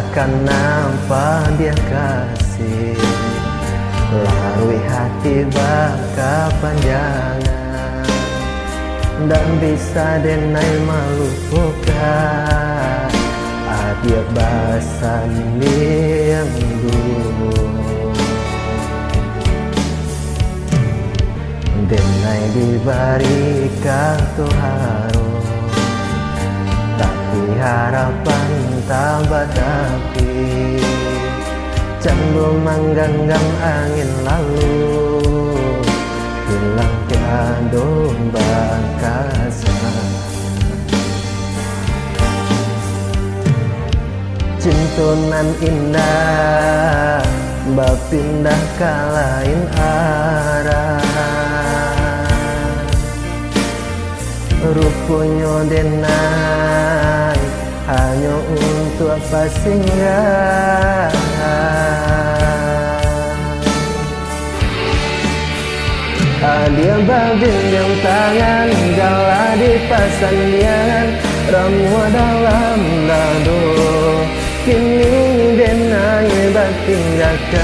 takkan nampak dia kasih, larui hati baka panjangan, dan bisa denai melupakan adia basan yang dulu. Denai diberikan Tuhan, tapi harapan tambah tapi candu menggenggam angin lalu, hilang tiada bakasa. Cintunan indah berpindah ke lain arah, rupanya denai hanya untuk apa singgah. Dia bergenggam tangan gala di pasandian, ramuan dalam dado kini denai bertinggalkan.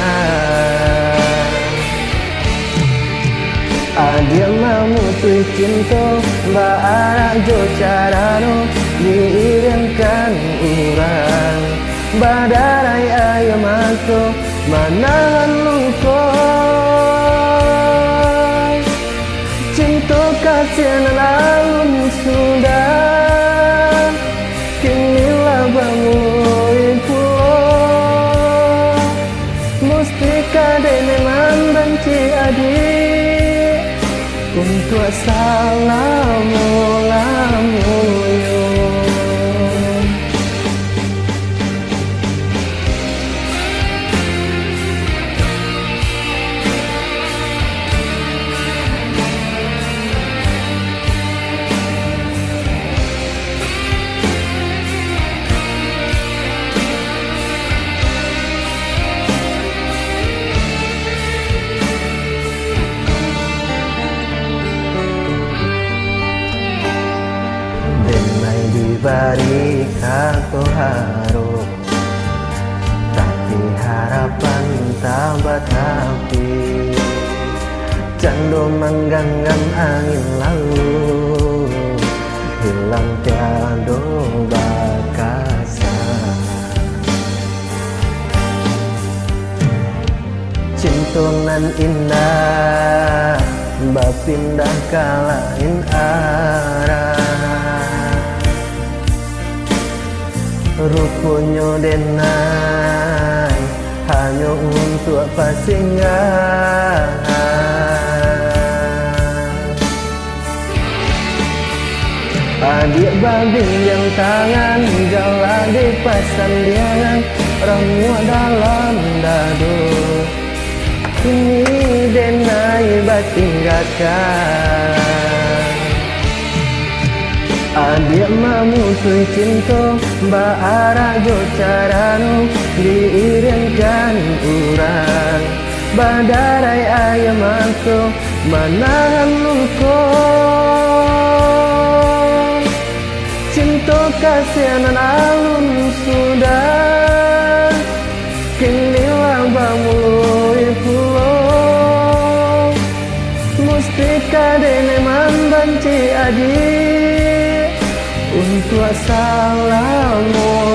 Dia memutui cinta baara jo carano diirinkan urang, badarai ayam aku menahan luka. Cinta kasih lalu sudah, kinilah bangun pulau, mesti kadene membenci adik, untuk salamu lamu. Diberikan Tuhan, tapi harapan tambah tapi candu menggenggam angin lalu, hilang tiada bakasa. Cintunan indah berpindah ke lain arah, rupanya denai hanya untuk apa singgah. Adik bergenggam tangan gala di pasandian, ramuan dalam dado kini denai bertinggalkan. Dia memutui cinta baara jo carano diirinkan urang, badarai ayam aku menahan luka. Cinta kasihan alun sudah, kinilah bamului pulau, mesti kadene membenci adik, untuk salamu